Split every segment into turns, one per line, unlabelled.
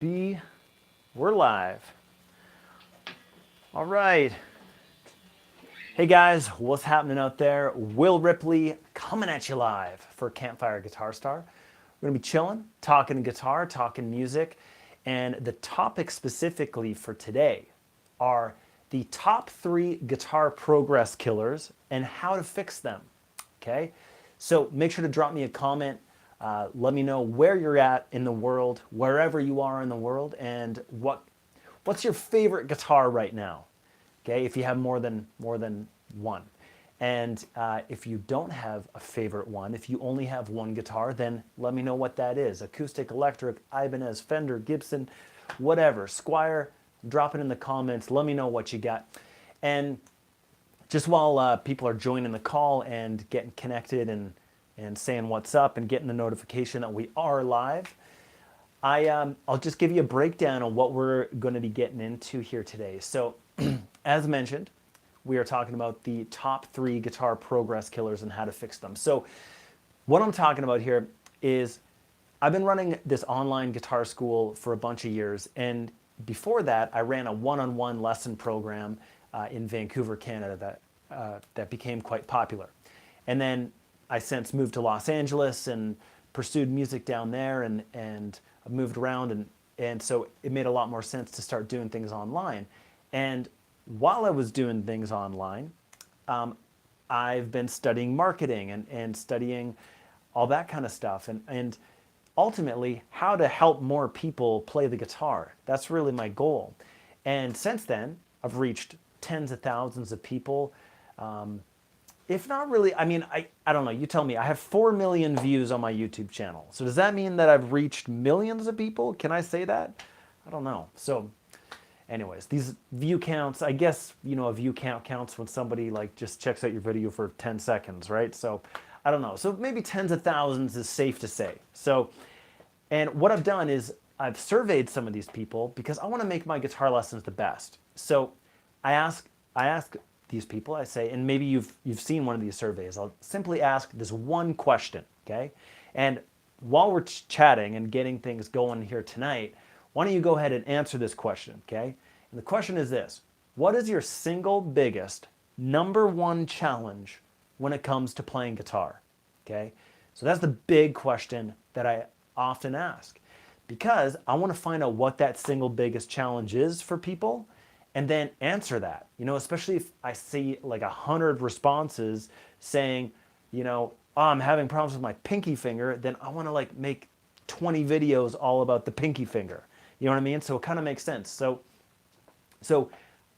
B, we're live. All right. Hey guys, what's happening out there? Will Ripley coming at you live for Campfire Guitar Star. We're gonna be chilling, talking guitar, talking music, and the topic specifically for today are the top 3 guitar progress killers and how to fix them. Okay, so make sure to drop me a comment. Let me know where you're at in the world, wherever you are in the world, and what's your favorite guitar right now. Okay, if you have more than one, and if you don't have a favorite one, if you only have one guitar, then let me know what that is. Acoustic, electric, Ibanez, Fender, Gibson, whatever, Squire. Drop it in the comments. Let me know what you got. And just while people are joining the call and getting connected and saying what's up and getting the notification that we are live, I'll just give you a breakdown on what we're going to be getting into here today. So, as mentioned, we are talking about the top 3 guitar progress killers and how to fix them. So, what I'm talking about here is I've been running this online guitar school for a bunch of years, and before that, I ran a one-on-one lesson program in Vancouver, Canada that became quite popular. And then I since moved to Los Angeles and pursued music down there, and I've moved around, and so it made a lot more sense to start doing things online. And while I was doing things online, I've been studying marketing and studying all that kind of stuff, and ultimately how to help more people play the guitar. That's really my goal. And since then, I've reached tens of thousands of people. If not really, I mean, I don't know, you tell me. I have 4 million views on my YouTube channel. So does that mean that I've reached millions of people? Can I say that? I don't know. So anyways, these view counts, I guess, you know, a view count counts when somebody like just checks out your video for 10 seconds, right? So I don't know. So maybe tens of thousands is safe to say. So, and what I've done is I've surveyed some of these people because I want to make my guitar lessons the best. So I ask these people, I say, and maybe you've seen one of these surveys, I'll simply ask this one question, okay? And while we're chatting and getting things going here tonight, why don't you go ahead and answer this question, okay? And the question is this: what is your single biggest, number one challenge when it comes to playing guitar, okay? So that's the big question that I often ask, because I want to find out what that single biggest challenge is for people and then answer that, you know, especially if I see like 100 responses saying, you know, oh, I'm having problems with my pinky finger, then I want to like make 20 videos all about the pinky finger. You know what I mean? So it kind of makes sense. So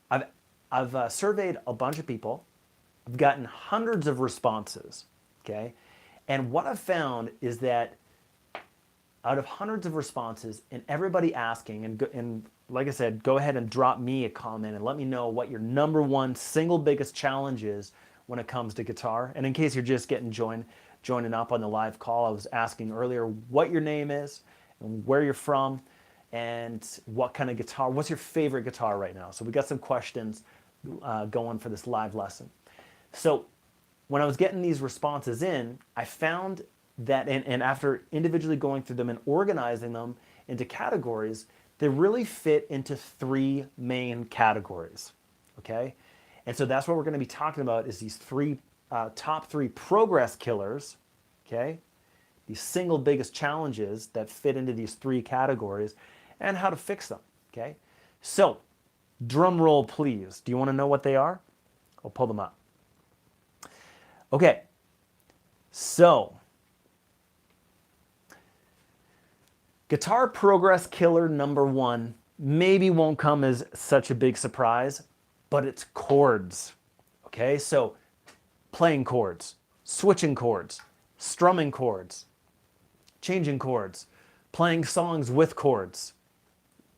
I've surveyed a bunch of people. I've gotten hundreds of responses, okay? And what I've found is that out of hundreds of responses and everybody asking, and like I said, go ahead and drop me a comment and let me know what your number one single biggest challenge is when it comes to guitar. And in case you're just getting joining up on the live call, I was asking earlier what your name is and where you're from and what kind of guitar, what's your favorite guitar right now? So we got some questions going for this live lesson. So when I was getting these responses in, I found that, and after individually going through them and organizing them into categories, they really fit into 3 main categories, okay? And so that's what we're going to be talking about is these top 3 progress killers, okay? These single biggest challenges that fit into these 3 categories and how to fix them, okay? So, drum roll please. Do you want to know what they are? I'll pull them up. Okay, so guitar progress killer number 1 maybe won't come as such a big surprise, but it's chords. Okay, so playing chords, switching chords, strumming chords, changing chords, playing songs with chords,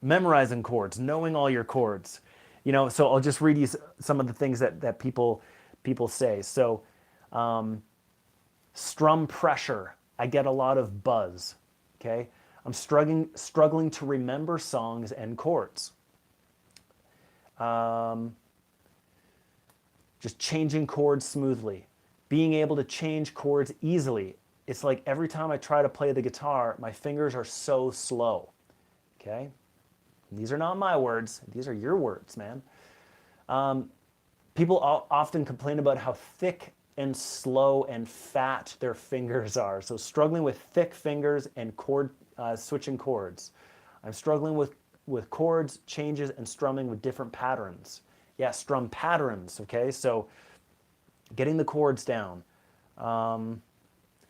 memorizing chords, knowing all your chords. You know, so I'll just read you some of the things that people say. So strum pressure, I get a lot of buzz, okay? I'm struggling to remember songs and chords. Just changing chords smoothly. Being able to change chords easily. It's like every time I try to play the guitar, my fingers are so slow. Okay? These are not my words. These are your words, man. People often complain about how thick and slow and fat their fingers are. So struggling with thick fingers and switching chords. I'm struggling with chords, changes, and strumming with different patterns. Yeah, strum patterns, okay? So getting the chords down.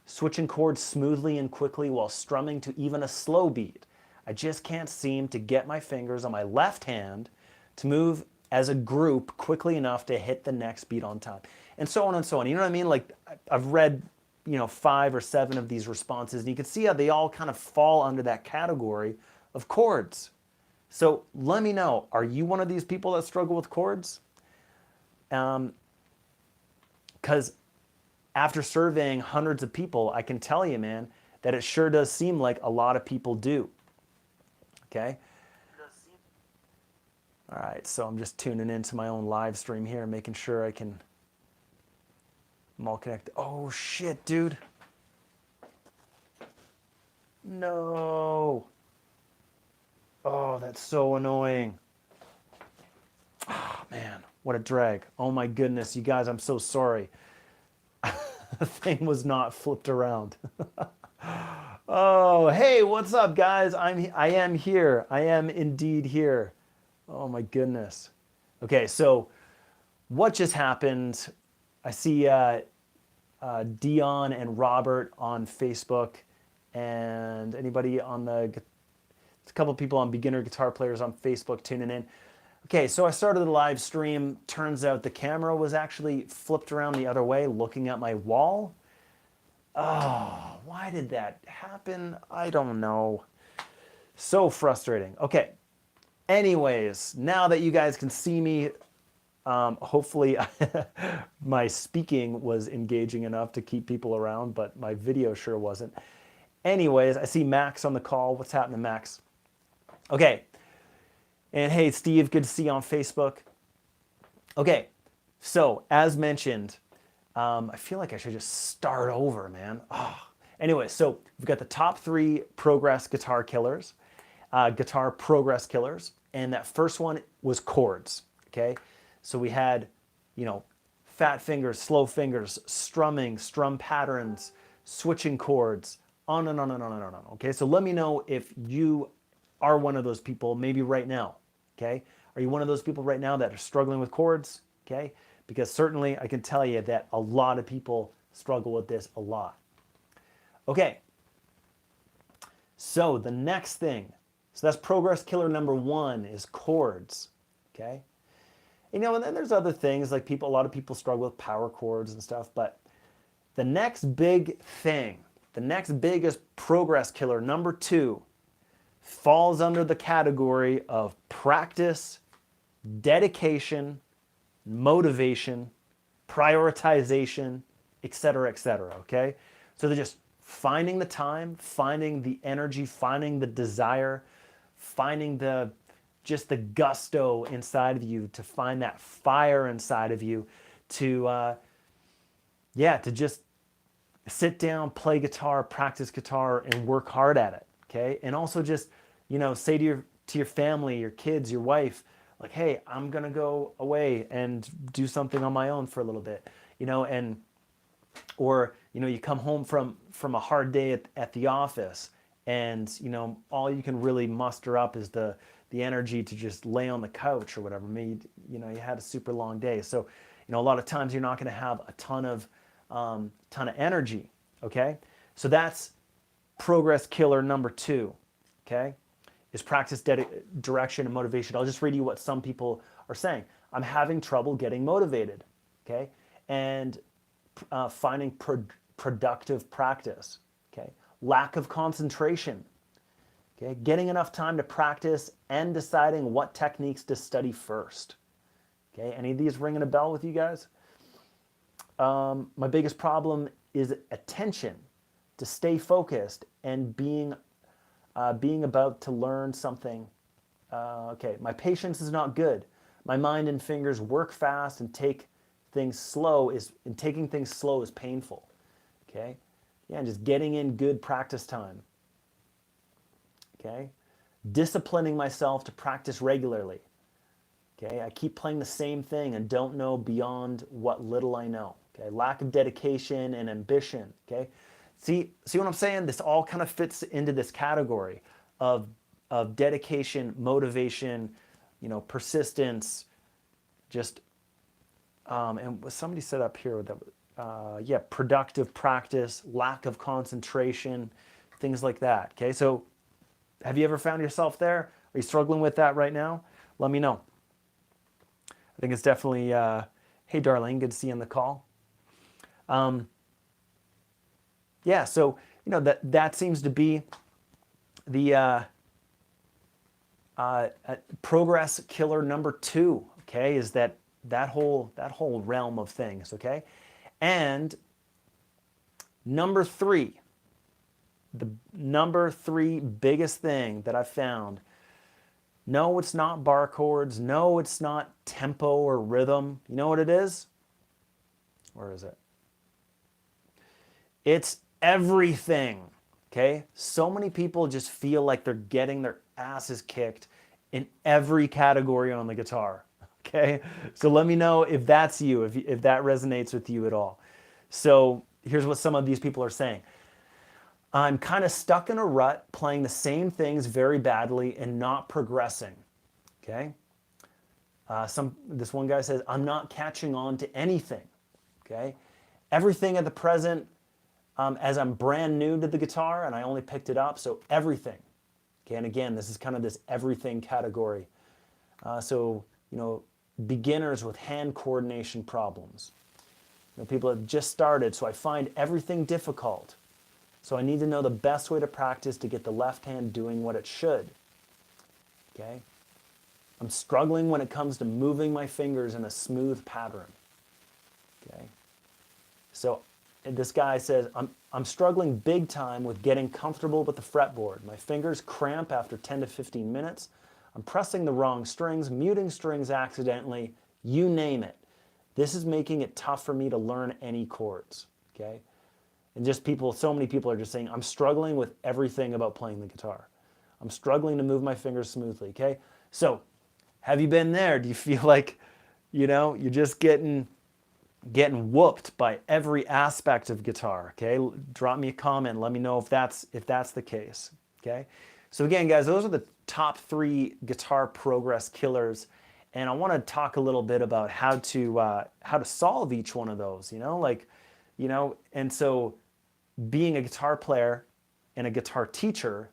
Switching chords smoothly and quickly while strumming to even a slow beat. I just can't seem to get my fingers on my left hand to move as a group quickly enough to hit the next beat on time. And so on and so on. You know what I mean? Like I've read, 5 or 7 of these responses, and you can see how they all kind of fall under that category of chords. So let me know, are you one of these people that struggle with chords? Because after surveying hundreds of people, I can tell you, man, that it sure does seem like a lot of people do. Okay? All right, so I'm just tuning into my own live stream here, making sure I'm all connected. Oh, shit, dude. No. Oh, that's so annoying. Oh, man, what a drag. Oh, my goodness, you guys, I'm so sorry. The thing was not flipped around. Oh, hey, what's up, guys? I am here. I am indeed here. Oh my goodness. Okay, so what just happened? I see Dion and Robert on Facebook, and anybody on a couple of people on Beginner Guitar Players on Facebook tuning in. Okay, so I started the live stream. Turns out the camera was actually flipped around the other way, looking at my wall. Oh, why did that happen? I don't know. So frustrating. Okay. Anyways, now that you guys can see me, hopefully my speaking was engaging enough to keep people around, but my video sure wasn't. Anyways, I see Max on the call. What's happening, Max? Okay. And hey, Steve, good to see you on Facebook. Okay. So, as mentioned, I feel like I should just start over, man. Oh. Anyway, so we've got the top 3 progress guitar killers, guitar progress killers, and that first one was chords. Okay, so we had, fat fingers, slow fingers, strumming, strum patterns, switching chords, on and on and on and on. Okay, so let me know if you are one of those people, maybe right now. Okay, are you one of those people right now that are struggling with chords? Okay, because certainly I can tell you that a lot of people struggle with this a lot. Okay, so the next thing, so that's progress killer number 1 is chords. Okay, and then there's other things like a lot of people struggle with power chords and stuff, but the next big thing, the next biggest progress killer number 2 falls under the category of practice, dedication, motivation, prioritization, etc., etc. Okay, so they're just finding the time, finding the energy, finding the desire, finding the gusto inside of you, to find that fire inside of you, to just sit down, play guitar, practice guitar, and work hard at it. Okay, and also just say to your family, your kids, your wife, like, hey, I'm gonna go away and do something on my own for a little bit, or you come home from a hard day at the office, and all you can really muster up is the energy to just lay on the couch or whatever. Maybe you had a super long day, so a lot of times you're not going to have a ton of energy. Okay, so that's progress killer number 2. Okay, is practice, direction, and motivation. I'll just read you what some people are saying. I'm having trouble getting motivated. Okay, and finding productive practice. Okay, lack of concentration. Okay, getting enough time to practice and deciding what techniques to study first. Okay, any of these ringing a bell with you guys? My biggest problem is attention, to stay focused and being about to learn something. Okay, my patience is not good. My mind and fingers work fast and taking things slow is painful. Okay, yeah, and just getting in good practice time. Okay, disciplining myself to practice regularly. Okay, I keep playing the same thing and don't know beyond what little I know. Okay, lack of dedication and ambition. Okay, see what I'm saying? This all kind of fits into this category of dedication, motivation, persistence. Just and somebody said up here that productive practice, lack of concentration, things like that. Okay, so have you ever found yourself there? Are you struggling with that right now? Let me know. I think it's definitely, hey, Darlene, good to see you on the call. So, that seems to be the progress killer number 2, okay, is that whole realm of things, okay? And number 3, the number 3 biggest thing that I found, no, it's not bar chords. No, it's not tempo or rhythm. You know what it is? Where is it? It's everything, okay? So many people just feel like they're getting their asses kicked in every category on the guitar, okay? So let me know if that's you, if that resonates with you at all. So here's what some of these people are saying. I'm kind of stuck in a rut, playing the same things very badly and not progressing, okay? This one guy says, I'm not catching on to anything, okay? Everything at the present, as I'm brand new to the guitar and I only picked it up, so everything. Okay, and again, this is kind of this everything category. Beginners with hand coordination problems. People have just started, so I find everything difficult. So I need to know the best way to practice to get the left hand doing what it should. Okay? I'm struggling when it comes to moving my fingers in a smooth pattern. Okay? So this guy says, I'm struggling big time with getting comfortable with the fretboard. My fingers cramp after 10 to 15 minutes. I'm pressing the wrong strings, muting strings accidentally, you name it. This is making it tough for me to learn any chords. Okay? And so many people are just saying, I'm struggling with everything about playing the guitar. I'm struggling to move my fingers smoothly, okay? So, have you been there? Do you feel like, you're just getting whooped by every aspect of guitar, okay? Drop me a comment, let me know if that's the case, okay? So again, guys, those are the top 3 guitar progress killers, and I want to talk a little bit about how to solve each one of those, and so being a guitar player and a guitar teacher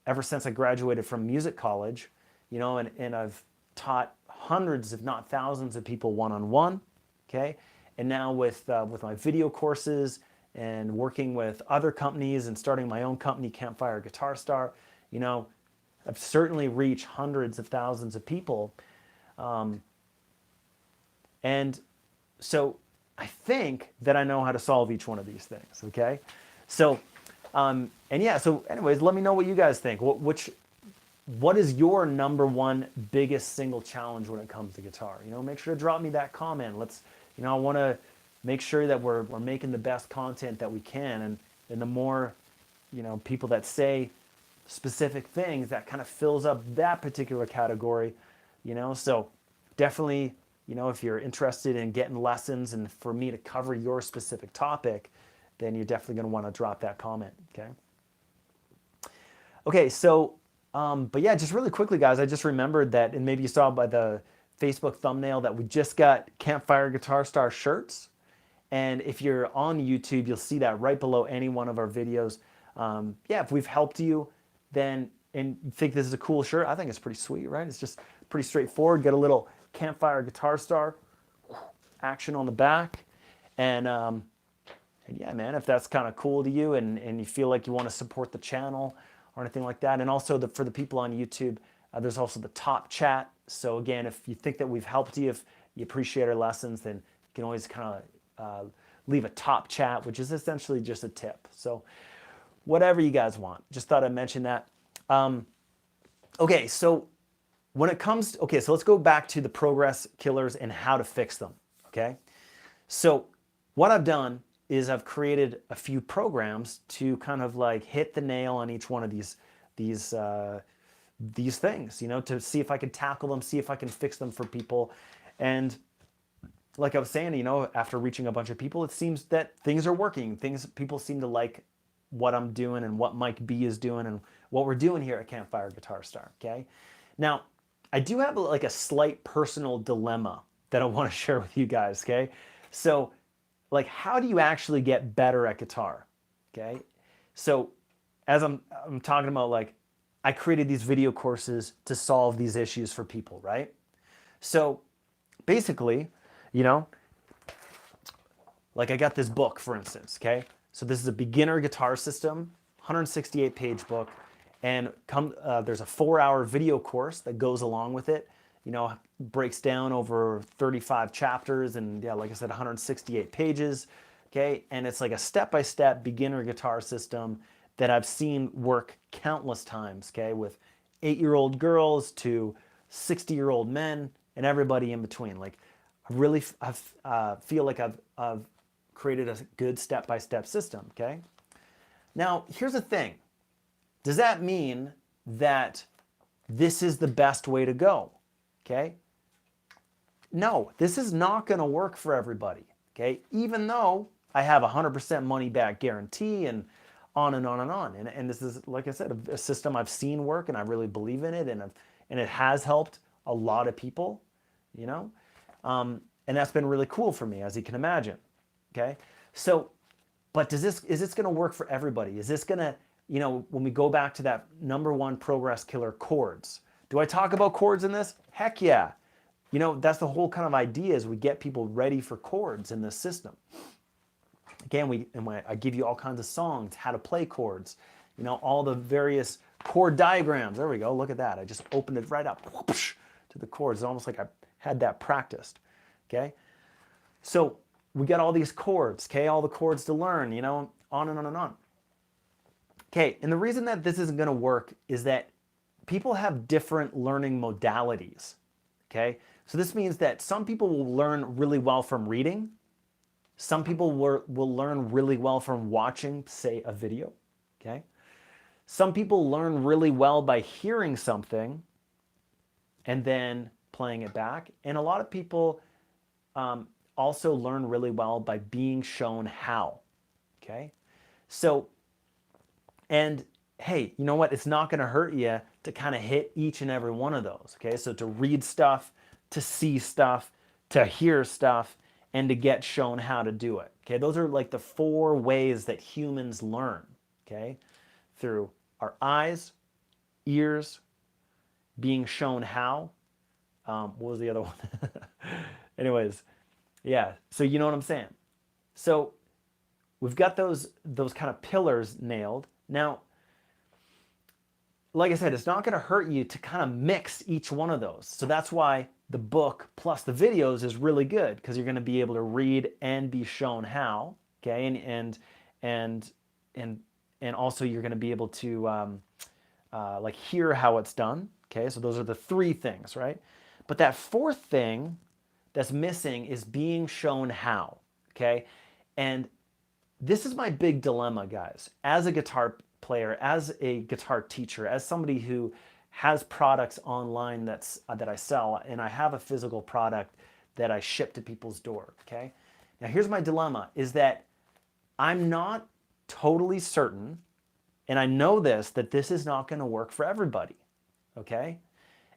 ever since I graduated from music college, and I've taught hundreds, if not thousands of people one-on-one, okay? And now with my video courses and working with other companies and starting my own company, Campfire Guitar Star, I've certainly reached hundreds of thousands of people. And so I think that I know how to solve each one of these things, okay? So, so anyways, let me know what you guys think. What is your number 1 biggest single challenge when it comes to guitar? Make sure to drop me that comment. I want to make sure that we're making the best content that we can, and the more, people that say specific things, that kind of fills up that particular category, so definitely, if you're interested in getting lessons and for me to cover your specific topic, then you're definitely going to want to drop that comment, okay? Okay, so, but yeah, just really quickly, guys, I just remembered that, and maybe you saw by the Facebook thumbnail, that we just got Campfire Guitar Star shirts. And if you're on YouTube, you'll see that right below any one of our videos. If we've helped you, then, and you think this is a cool shirt, I think it's pretty sweet, right? It's just pretty straightforward. Get a little Campfire Guitar Star action on the back. And yeah, man, if that's kind of cool to you and you feel like you want to support the channel or anything like that. And also for the people on YouTube, there's also the top chat. So again, if you think that we've helped you, if you appreciate our lessons, then you can always kind of leave a top chat, which is essentially just a tip. So whatever you guys want. Just thought I'd mention that. Okay, so when it comes to, so let's go back to the progress killers and how to fix them, okay? So what I've done is I've created a few programs to kind of like hit the nail on each one of these these things, to see if I can tackle them, see if I can fix them for people. And like I was saying, after reaching a bunch of people, it seems that things are working. People seem to like what I'm doing and what Mike B is doing and what we're doing here at Campfire Guitar Star. Okay. Now, I do have like a slight personal dilemma that I want to share with you guys. Okay. So, like, how do you actually get better at guitar? Okay. So, as I'm talking about, like, I created these video courses to solve these issues for people, right? So, basically, like I got this book, for instance, okay? So this is a beginner guitar system, 168-page book, and there's a 4-hour video course that goes along with it. Breaks down over 35 chapters and, yeah, like I said, 168 pages, okay? And it's like a step-by-step beginner guitar system that I've seen work countless times, okay? With 8-year-old girls to 60-year-old men and everybody in between. Like, I really feel like I've created a good step-by-step system, okay? Now, here's the thing. Does that mean that this is the best way to go, okay? No, this is not going to work for everybody, okay? Even though I have a 100% money-back guarantee and on and on and on. And this is, like I said, a system I've seen work, and I really believe in it, and it has helped a lot of people, and that's been really cool for me, as you can imagine. Okay, so, but is this going to work for everybody? Is this going to, when we go back to that #1 progress killer, chords? Do I talk about chords in this? Heck yeah. That's the whole kind of idea, is we get people ready for chords in this system. Again, I give you all kinds of songs, how to play chords, all the various chord diagrams. There we go. Look at that. I just opened it right up to the chords. It's almost like I had that practiced. Okay. So we got all these chords, okay, all the chords to learn, on and on and on. Okay, and the reason that this isn't going to work is that people have different learning modalities, okay? So this means that some people will learn really well from reading. Some people will learn really well from watching, say, a video, okay? Some people learn really well by hearing something and then playing it back. And a lot of people also learn really well by being shown how, okay? So, and hey, you know what? It's not going to hurt you to kind of hit each and every one of those, okay? So to read stuff, to see stuff, to hear stuff, and to get shown how to do it, okay? Those are like the 4 ways that humans learn, okay? Through our eyes, ears, being shown how. What was the other one? Anyways, yeah, so you know what I'm saying. So we've got those kind of pillars nailed. Now, like I said, it's not going to hurt you to kind of mix each one of those. So that's why the book plus the videos is really good, because you're going to be able to read and be shown how, okay? And also you're going to be able to like hear how it's done, okay? So those are the 3 things, right? But that 4th thing that's missing is being shown how, okay? And this is my big dilemma, guys. As a guitar player, as a guitar teacher, as somebody who has products online that I sell, and I have a physical product that I ship to people's door, okay? Now here's my dilemma, is that I'm not totally certain, and I know that this is not going to work for everybody, okay?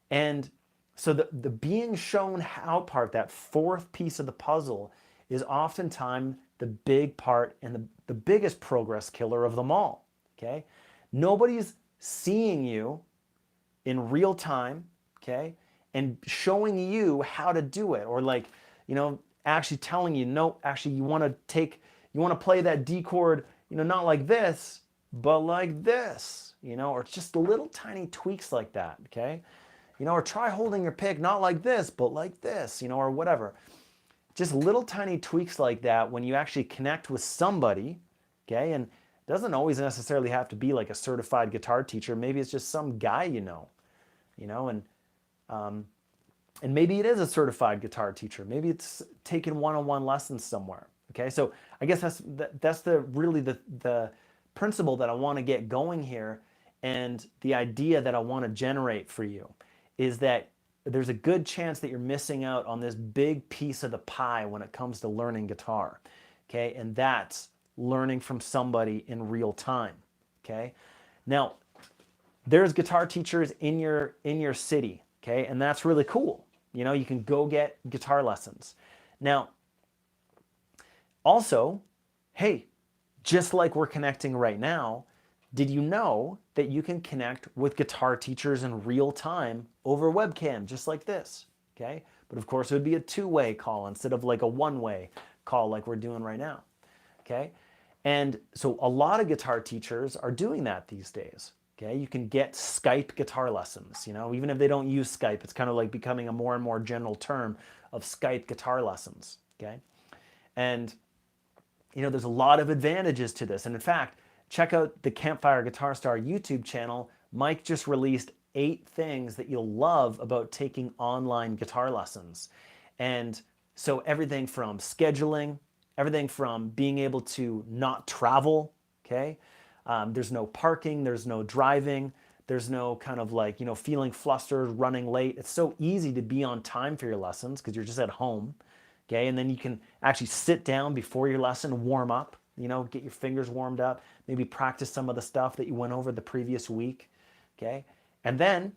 And so the being shown how part, that 4th piece of the puzzle, is oftentimes the big part and the biggest progress killer of them all, okay? Nobody's seeing you in real time, okay, and showing you how to do it, or like, actually telling you, no, actually you want to play that D chord, not like this, but like this, or just little tiny tweaks like that, okay? Or try holding your pick not like this, but like this, or whatever. Just little tiny tweaks like that when you actually connect with somebody, okay? And it doesn't always necessarily have to be like a certified guitar teacher. Maybe it's just some guy and maybe it is a certified guitar teacher. Maybe it's taking one-on-one lessons somewhere, okay? So I guess that's really the principle that I want to get going here. And the idea that I want to generate for you is that there's a good chance that you're missing out on this big piece of the pie when it comes to learning guitar. Okay, and that's learning from somebody in real time. Okay, now there's guitar teachers in your city. Okay, and that's really cool. You know, you can go get guitar lessons. Now, also, hey, just like we're connecting right now, did you know that you can connect with guitar teachers in real time over webcam, just like this? Okay, but of course it would be a two-way call instead of like a one-way call like we're doing right now. Okay, and so a lot of guitar teachers are doing that these days. Okay, you can get Skype guitar lessons. You know, even if they don't use Skype, it's kind of like becoming a more and more general term of Skype guitar lessons. Okay, and you know, there's a lot of advantages to this. And in fact, check out the Campfire Guitar Star YouTube channel. Mike just released 8 things that you'll love about taking online guitar lessons. And so everything from scheduling, everything from being able to not travel, okay? There's no parking, there's no driving, there's no kind of like, you know, feeling flustered, running late. It's so easy to be on time for your lessons because you're just at home. Okay, and then you can actually sit down before your lesson, warm up, you know, get your fingers warmed up, maybe practice some of the stuff that you went over the previous week. Okay, and then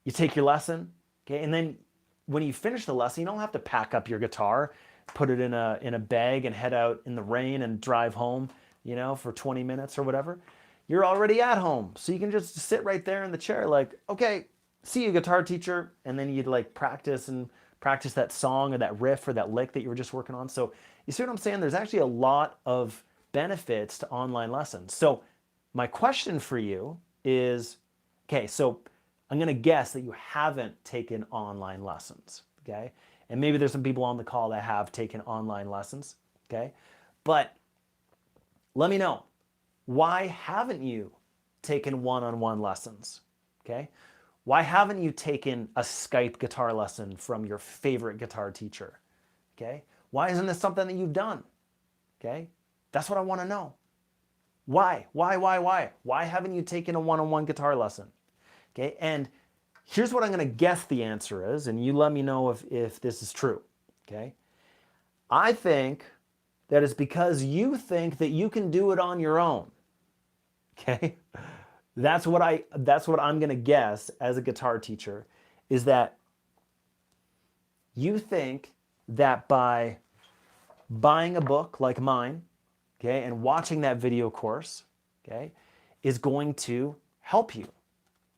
you take your lesson. Okay, and then when you finish the lesson, you don't have to pack up your guitar, put it in a bag and head out in the rain and drive home, you know, for 20 minutes or whatever. You're already at home, so you can just sit right there in the chair like, okay, see you, guitar teacher, and then you'd like practice that song or that riff or that lick that you were just working on. So you see what I'm saying? There's actually a lot of benefits to online lessons. So my question for you is, okay, so I'm going to guess that you haven't taken online lessons, okay? And maybe there's some people on the call that have taken online lessons, okay? But let me know, why haven't you taken one-on-one lessons, okay? Why haven't you taken a Skype guitar lesson from your favorite guitar teacher? Okay? Why isn't this something that you've done? Okay? That's what I want to know. Why? Why haven't you taken a one-on-one guitar lesson? Okay? And here's what I'm going to guess the answer is, and you let me know if this is true. Okay? I think that it's because you think that you can do it on your own. Okay? That's what I'm going to guess as a guitar teacher, is that you think that by buying a book like mine, okay, and watching that video course, okay, is going to help you.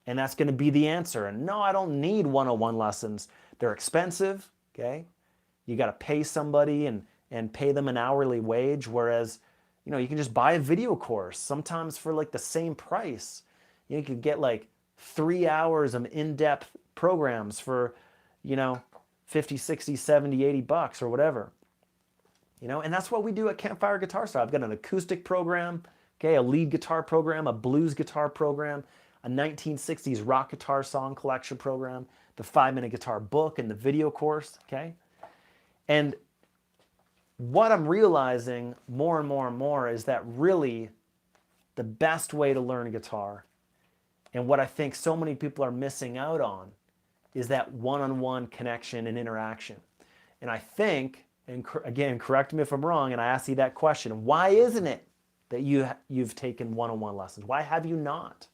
And that's going to be the answer. And no, I don't need one-on-one lessons. They're expensive, okay? You got to pay somebody and pay them an hourly wage, whereas, you know, you can just buy a video course, sometimes for like the same price. You could get like 3 hours of in-depth programs for, you know, 50, 60, 70, 80 bucks or whatever. You know, and that's what we do at Campfire Guitar Star. I've got an acoustic program, okay, a lead guitar program, a blues guitar program, a 1960s rock guitar song collection program, the 5-minute guitar book, and the video course, okay? And what I'm realizing more and more and more is that really the best way to learn guitar, and what I think so many people are missing out on, is that one-on-one connection and interaction. And I think, and again, correct me if I'm wrong, and I ask you that question, why isn't it that you've taken one-on-one lessons? Why have you not?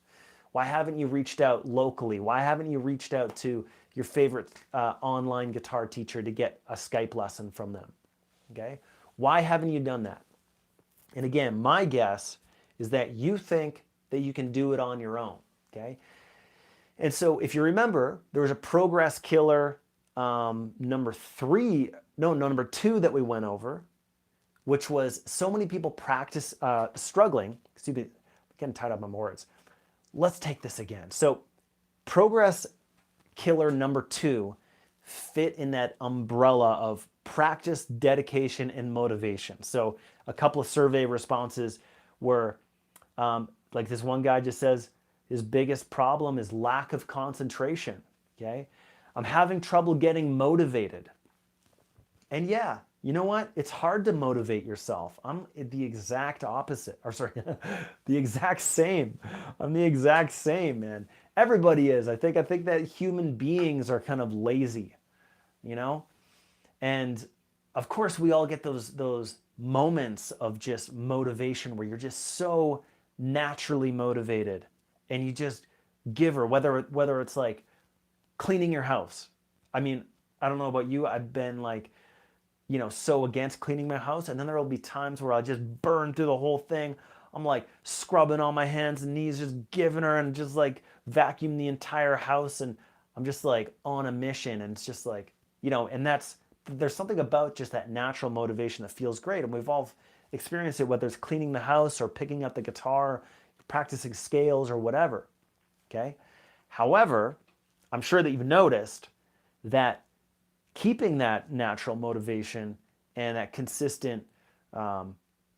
Why haven't you reached out locally? Why haven't you reached out to your favorite online guitar teacher to get a Skype lesson from them? Okay? Why haven't you done that? And again, my guess is that you think that you can do it on your own. Okay? And so if you remember, there was a progress killer number 2 that we went over, which was so many people struggling. Excuse me, I'm getting tied up on my words. Let's take this again. So progress killer number 2 fit in that umbrella of practice, dedication, and motivation. So a couple of survey responses were, like this one guy just says, his biggest problem is lack of concentration, okay? I'm having trouble getting motivated. And yeah, You know what? It's hard to motivate yourself. I'm the exact opposite. Or sorry, the exact same. I'm the exact same, man. Everybody is. I think that human beings are kind of lazy, you know? And of course we all get those moments of just motivation where you're just so naturally motivated and you just give her whether it's like cleaning your house. I mean, I don't know about you. I've been like, so against cleaning my house. And then there will be times where I'll just burn through the whole thing. I'm like scrubbing on my hands and knees, just giving her and just like vacuum the entire house. And I'm just like on a mission. And it's just like, and there's something about just that natural motivation that feels great. And we've all experienced it, whether it's cleaning the house or picking up the guitar, practicing scales or whatever. Okay. However, I'm sure that you've noticed that keeping that natural motivation and that consistent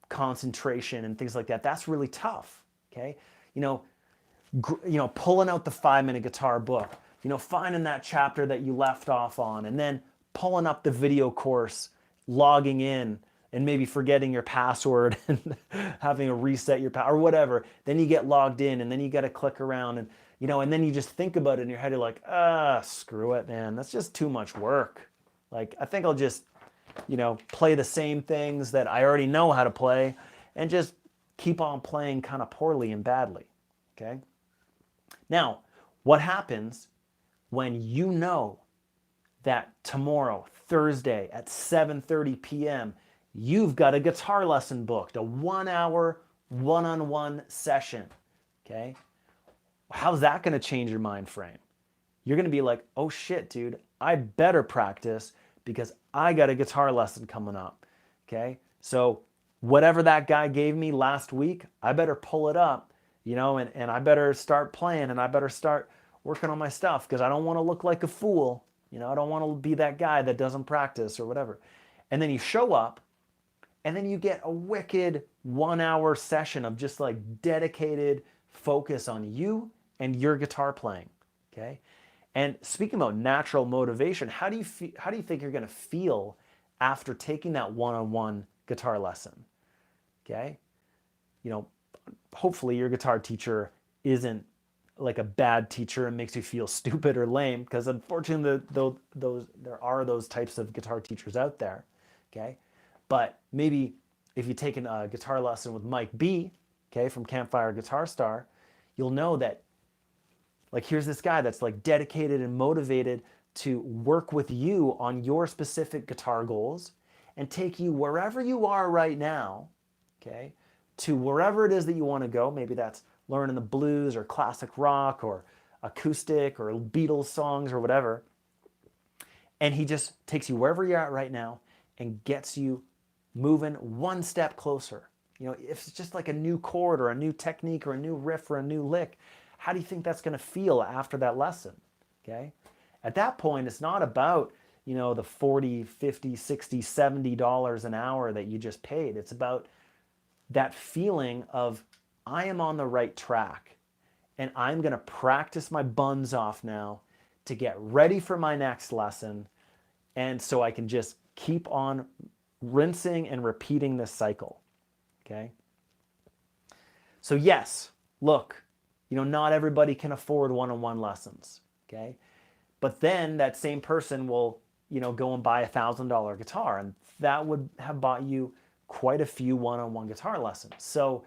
concentration and things like that, that's really tough. Okay. Pulling out the 5-minute guitar book, finding that chapter that you left off on, and then pulling up the video course, logging in, and maybe forgetting your password and having to reset your or whatever. Then you get logged in, and then you got to click around, and and then you just think about it in your head. You're like, screw it, man. That's just too much work. Like, I think I'll just, play the same things that I already know how to play, and just keep on playing kind of poorly and badly. Okay. Now, what happens when you know that tomorrow, Thursday at 7:30 p.m., you've got a guitar lesson booked, a 1-hour one-on-one session, okay? How's that going to change your mind frame? You're going to be like, oh shit, dude, I better practice because I got a guitar lesson coming up, okay? So whatever that guy gave me last week, I better pull it up, and I better start playing and I better start working on my stuff because I don't want to look like a fool. I don't want to be that guy that doesn't practice or whatever. And then you show up and then you get a wicked 1-hour session of just like dedicated focus on you and your guitar playing. Okay. And speaking about natural motivation, how do you think you're going to feel after taking that one-on-one guitar lesson? Okay. Hopefully your guitar teacher isn't like a bad teacher and makes you feel stupid or lame, because unfortunately there are those types of guitar teachers out there. Okay. But maybe if you've taken a guitar lesson with Mike B, okay, from Campfire Guitar Star, you'll know that like here's this guy that's like dedicated and motivated to work with you on your specific guitar goals and take you wherever you are right now, okay, to wherever it is that you want to go. Maybe that's learning the blues or classic rock or acoustic or Beatles songs or whatever. And he just takes you wherever you're at right now and gets you moving one step closer. If it's just like a new chord or a new technique or a new riff or a new lick, how do you think that's going to feel after that lesson? Okay. At that point, it's not about, the $40, $50, $60, $70 an hour that you just paid. It's about that feeling of, I am on the right track and I'm going to practice my buns off now to get ready for my next lesson. And so I can just keep on rinsing and repeating this cycle. Okay. So yes, look, not everybody can afford one-on-one lessons. Okay. But then that same person will, go and buy $1,000 guitar, and that would have bought you quite a few one-on-one guitar lessons. So,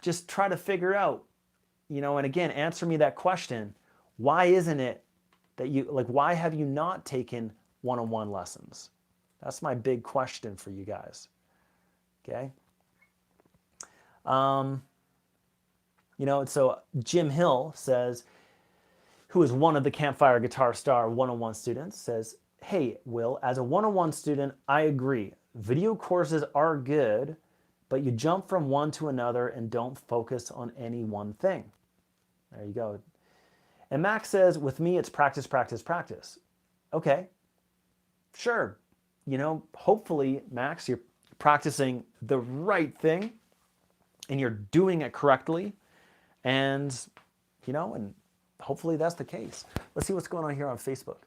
just try to figure out, and again, answer me that question. Why isn't it that why have you not taken one-on-one lessons? That's my big question for you guys. Okay. So Jim Hill says, who is one of the Campfire Guitar Star one-on-one students, says, hey, Will, as a one-on-one student, I agree. Video courses are good, but you jump from one to another and don't focus on any one thing. There you go. And Max says, with me, it's practice, practice, practice. Okay, sure. Hopefully, Max, you're practicing the right thing and you're doing it correctly. And, and hopefully that's the case. Let's see what's going on here on Facebook.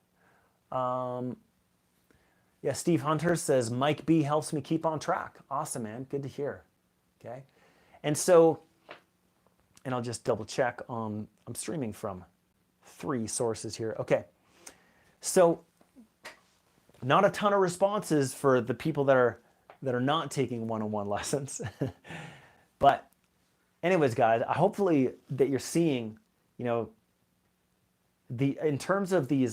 Yeah, Steve Hunter says, Mike B helps me keep on track. Awesome, man. Good to hear. Okay. And so, and I'll just double check on, I'm streaming from 3 sources here. Okay. So not a ton of responses for the people that are not taking one-on-one lessons. But anyways, guys, hopefully that you're seeing, you know, in terms of the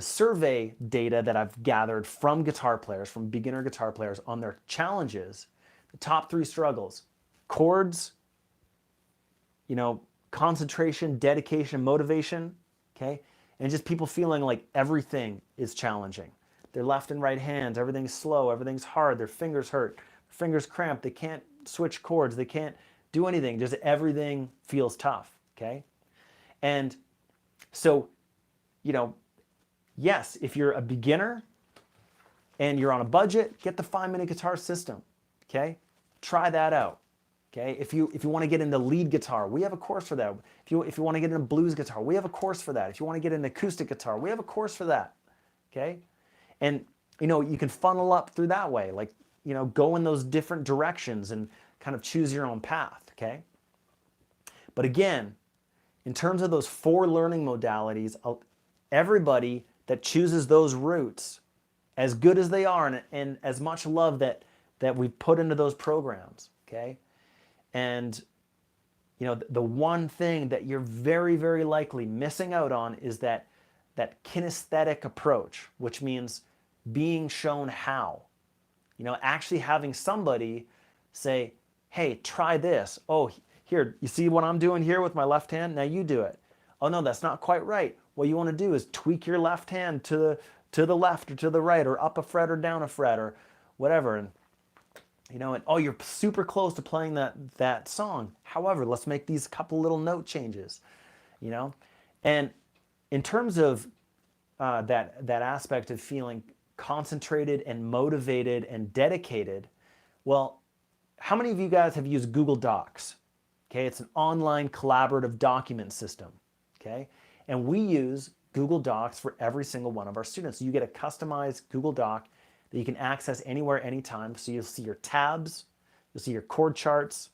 survey data that I've gathered from guitar players, from beginner guitar players on their challenges, the top 3 struggles: chords, you know, concentration, dedication, motivation, okay? And just people feeling like everything is challenging. Their left and right hands, everything's slow, everything's hard, their fingers hurt, their fingers cramped, they can't switch chords, they can't do anything, just everything feels tough, okay? And so, you know, yes, if you're a beginner and you're on a budget, get the 5-minute guitar system, okay? Try that out, okay? If you want to get into lead guitar, we have a course for that. If you want to get into blues guitar, we have a course for that. If you want to get into acoustic guitar, we have a course for that, okay? And, you know, you can funnel up through that way, like, you know, go in those different directions and kind of choose your own path, okay? But again, in terms of those 4 learning modalities, everybody that chooses those routes, as good as they are and as much love that we put into those programs, okay? And, you know, the one thing that you're very, very likely missing out on is that kinesthetic approach, which means being shown how. You know, actually having somebody say, hey, try this. Oh, here, you see what I'm doing here with my left hand? Now you do it. Oh no, that's not quite right. What you want to do is tweak your left hand to the left or to the right, or up a fret or down a fret or whatever. And, you know, and oh, you're super close to playing that song. However, let's make these couple little note changes, you know? And in terms of that aspect of feeling concentrated and motivated and dedicated, well, how many of you guys have used Google Docs? Okay, it's an online collaborative document system, okay? And we use Google Docs for every single one of our students. You get a customized Google Doc that you can access anywhere, anytime. So you'll see your tabs, you'll see your chord charts,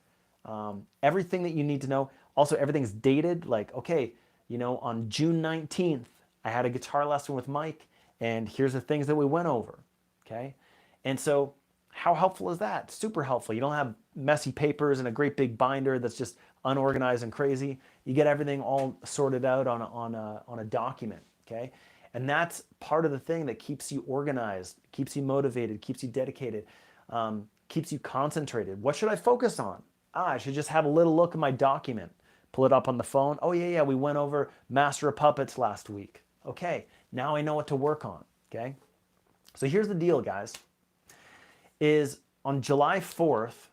everything that you need to know. Also, everything's dated, like, okay, you know, on June 19th, I had a guitar lesson with Mike, and here's the things that we went over, okay? And so how helpful is that? Super helpful. You don't have messy papers and a great big binder that's just unorganized and crazy. You get everything all sorted out on a document, okay? And that's part of the thing that keeps you organized, keeps you motivated, keeps you dedicated, keeps you concentrated. What should I focus on? I should just have a little look at my document. Pull it up on the phone. Oh yeah, we went over Master of Puppets last week. Okay, now I know what to work on, okay? So here's the deal, guys, is on July 4th,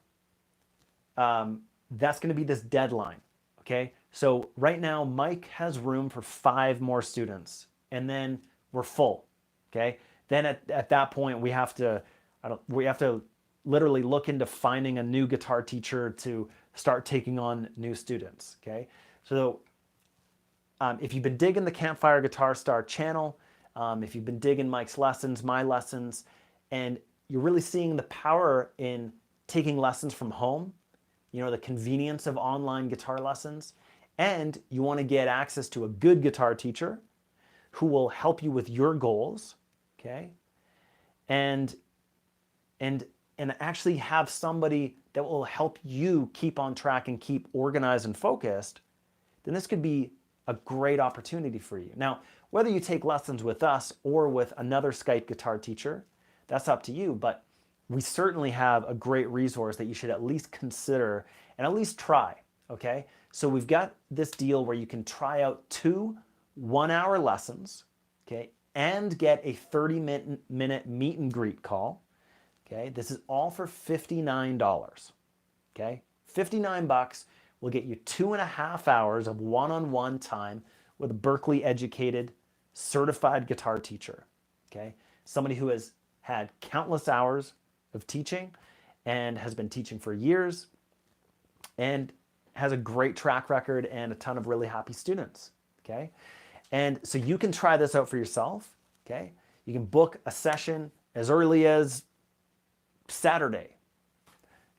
that's gonna be this deadline, okay? So right now, Mike has room for 5 more students, and then we're full, okay? Then at that point, we have to literally look into finding a new guitar teacher to start taking on new students, okay? So if you've been digging the Campfire Guitar Star channel, if you've been digging Mike's lessons, my lessons, and you're really seeing the power in taking lessons from home, you know, the convenience of online guitar lessons, and you want to get access to a good guitar teacher who will help you with your goals, okay? And actually have somebody that will help you keep on track and keep organized and focused, then this could be a great opportunity for you. Now, whether you take lessons with us or with another Skype guitar teacher, that's up to you, but we certainly have a great resource that you should at least consider and at least try, okay? So we've got this deal where you can try out 2 one-hour lessons, okay, and get a 30-minute meet and greet call, okay? This is all for $59, okay? $59 will get you 2.5 hours of one-on-one time with a Berklee-educated, certified guitar teacher, okay? Somebody who has had countless hours of teaching and has been teaching for years and has a great track record and a ton of really happy students, okay? And so you can try this out for yourself, okay? You can book a session as early as Saturday,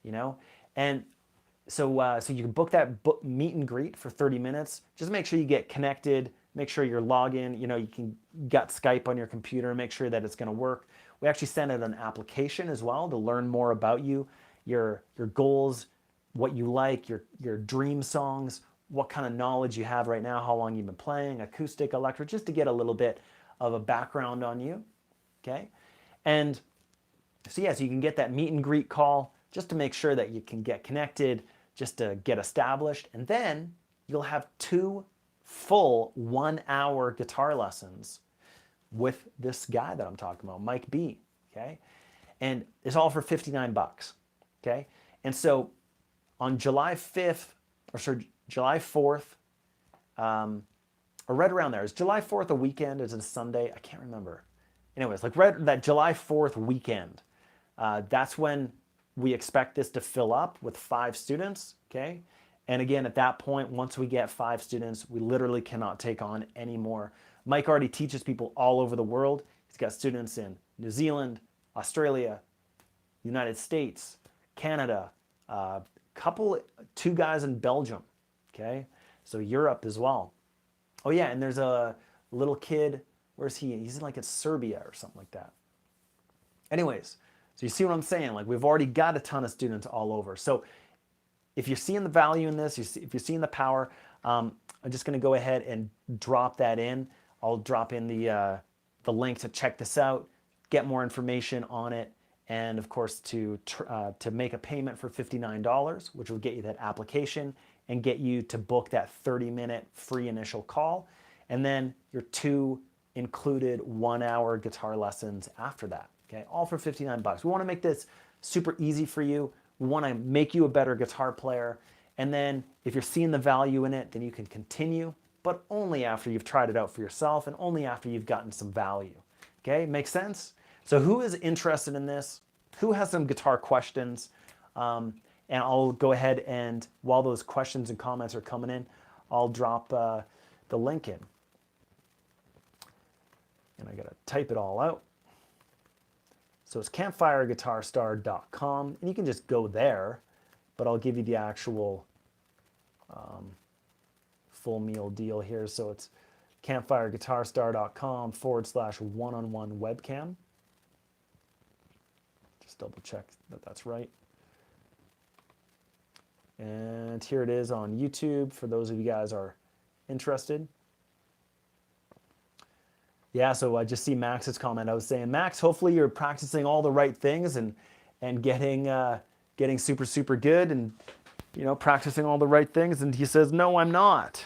you know, and so you can book that meet and greet for 30 minutes. Just make sure you get connected. Make sure you're logged in. You know, you got Skype on your computer. Make sure that it's going to work. We actually send out an application as well to learn more about you, your goals, what you like, your dream songs, what kind of knowledge you have right now, how long you've been playing, acoustic, electric, just to get a little bit of a background on you. Okay, and so yeah, so you can get that meet and greet call just to make sure that you can get connected, just to get established, and then you'll have 2 full 1-hour guitar lessons with this guy that I'm talking about, Mike B. Okay, and it's all for $59. Okay, and so on July 5th, or sorry, July 4th, or right around there, is July 4th a weekend? Is it a Sunday? I can't remember. Anyways, like right that July 4th weekend, that's when we expect this to fill up with 5 students, okay? And again, at that point, once we get 5 students, we literally cannot take on any more. Mike already teaches people all over the world. He's got students in New Zealand, Australia, United States, Canada, 2 guys in Belgium, okay? So Europe as well. Oh yeah, and there's a little kid, where's he? He's in like in Serbia or something like that. Anyways, so you see what I'm saying? Like we've already got a ton of students all over. So if you're seeing the value in this, if you're seeing the power, I'm just going to go ahead and drop that in. I'll drop in the link to check this out, get more information on it, and of course to make a payment for $59, which will get you that application and get you to book that 30-minute free initial call, and then your 2 included 1-hour guitar lessons after that. Okay, all for $59. We want to make this super easy for you. We want to make you a better guitar player. And then if you're seeing the value in it, then you can continue, but only after you've tried it out for yourself and only after you've gotten some value. Okay, makes sense? So who is interested in this? Who has some guitar questions? And I'll go ahead and while those questions and comments are coming in, I'll drop the link in. And I got to type it all out. So it's campfireguitarstar.com, and you can just go there, but I'll give you the actual full meal deal here. So it's campfireguitarstar.com/one-on-one webcam. Just double check that that's right. And here it is on YouTube for those of you guys are interested. Yeah, so I just see Max's comment. I was saying, Max, hopefully you're practicing all the right things and getting super, super good and, you know, practicing all the right things. And he says, no, I'm not.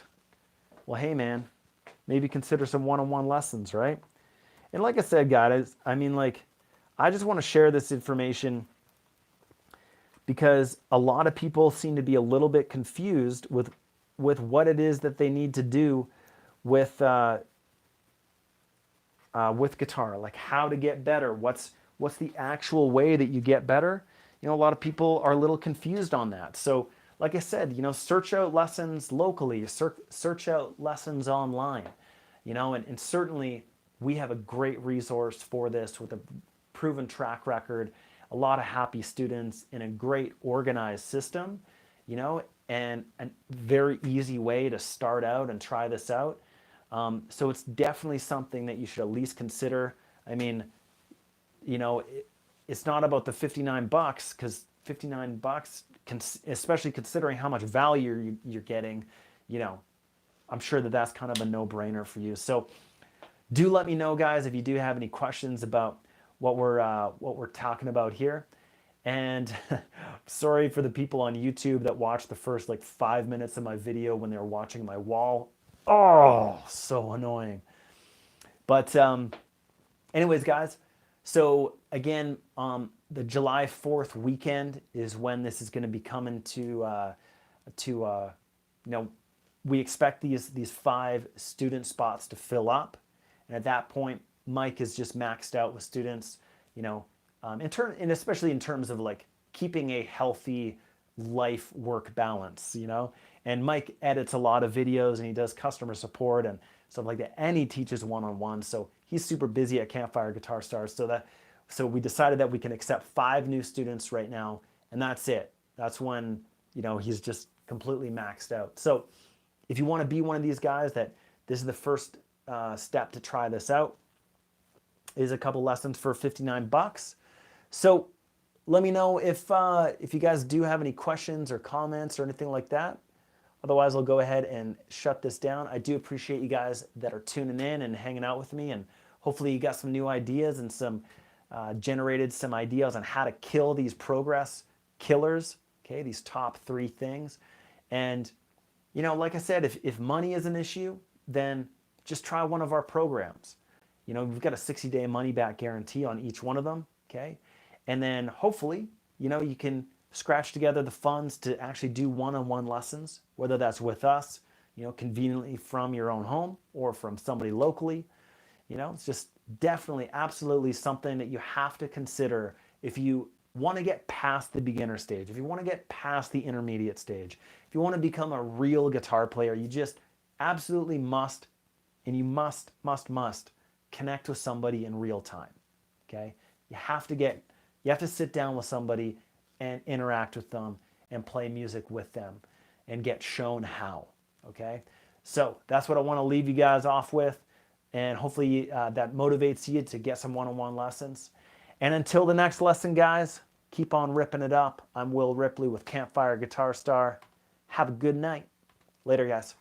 Well, hey, man, maybe consider some one-on-one lessons, right? And like I said, guys, I mean, like, I just want to share this information because a lot of people seem to be a little bit confused with what it is that they need to do with guitar, like how to get better. What's the actual way that you get better? You know, a lot of people are a little confused on that. So, like I said, you know, search out lessons locally, search out lessons online, you know, and certainly we have a great resource for this with a proven track record, a lot of happy students in a great organized system, you know, and a very easy way to start out and try this out. So it's definitely something that you should at least consider. I mean, you know, it's not about the $59 because $59, especially considering how much value you're getting, you know, I'm sure that that's kind of a no-brainer for you. So do let me know, guys, if you do have any questions about what we're talking about here. And sorry for the people on YouTube that watched the first like 5 minutes of my video when they were watching my wall. Oh, so annoying. But anyways, guys, so again, the July 4th weekend is when this is going to be coming to you know, we expect these 5 student spots to fill up. And at that point, Mike is just maxed out with students, you know, and especially in terms of like keeping a healthy life-work balance, you know. And Mike edits a lot of videos and he does customer support and stuff like that. And he teaches one-on-one. So he's super busy at Campfire Guitar Stars, so we decided that we can accept 5 new students right now, and that's it. That's when, he's just completely maxed out. So if you want to be one of these guys, that this is the first step to try this out, is a couple lessons for $59. So let me know if you guys do have any questions or comments or anything like that. Otherwise, I'll go ahead and shut this down. I do appreciate you guys that are tuning in and hanging out with me, and hopefully you got some new ideas and some generated some ideas on how to kill these progress killers, okay, these top 3 things. And, like I said, if money is an issue, then just try one of our programs. We've got a 60-day money-back guarantee on each one of them, okay? And then hopefully, you can scratch together the funds to actually do one-on-one lessons, whether that's with us, conveniently from your own home or from somebody locally. It's just definitely, absolutely something that you have to consider if you want to get past the beginner stage, if you want to get past the intermediate stage, if you want to become a real guitar player, you just absolutely must, and you must connect with somebody in real time, okay? You have to sit down with somebody and interact with them and play music with them and get shown how, okay? So that's what I want to leave you guys off with, and hopefully that motivates you to get some one-on-one lessons. And until the next lesson, guys, keep on ripping it up. I'm Will Ripley with Campfire Guitar Star. Have a good night. Later, guys.